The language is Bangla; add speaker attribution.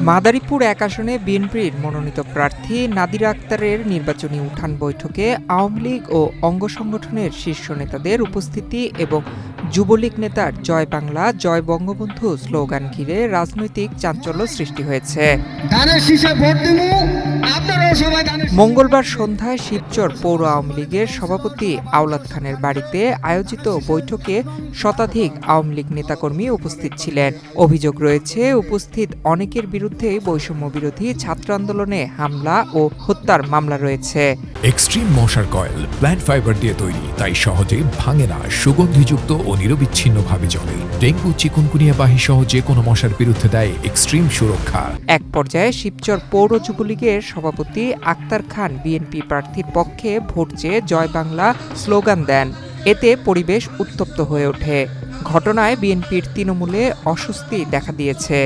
Speaker 1: মাদারীপুর ১ আসনে বিএনপির মনোনীত প্রার্থী নাদিরা আক্তারের নির্বাচনী উঠান বৈঠকে আওয়ামী লীগ ও অঙ্গ সংগঠনের শীর্ষ নেতাদের উপস্থিতি এবং যুবলীগ নেতার জয় বাংলা জয় বঙ্গবন্ধু স্লোগান ঘিরে রাজনৈতিক চাঞ্চল্য সৃষ্টি হয়েছে। মঙ্গলবার সন্ধ্যায় শিবচর পৌর আওয়ামী লীগের সভাপতি আওলাদ খানের বাড়িতে আয়োজিত বৈঠকে শতাধিক আওয়ামী লীগ নেতাকর্মী উপস্থিত ছিলেন। অভিযোগ রয়েছে, উপস্থিত অনেকের বিরুদ্ধে বৈষম্য বিরোধী ছাত্র আন্দোলনে হামলা ও হত্যার মামলা রয়েছে।
Speaker 2: এক্সট্রিম মশার কয়েল প্ল্যান্ট ফাইবার দিয়ে তৈরি, তাই সহজে ভাঙে না, সুগন্ধিযুক্ত ও নিরবিচ্ছিন্নভাবে জ্বলে। ডেঙ্গু, চিকুনগুনিয়া বাহি সহ যে কোনো মশার বিরুদ্ধে দেয় এক্সট্রিম সুরক্ষা।
Speaker 1: এক পর্যায়ে শিবচর পৌর যুবলীগের সভাপতি আক্তার খান বিএনপি প্রার্থীর পক্ষে ভোট চেয়ে জয় বাংলা স্লোগান দেন। এতে পরিবেশ উত্তপ্ত হয়ে ওঠে। ঘটনায় বিএনপির তৃণমূলে অস্বস্তি দেখা দিয়েছে।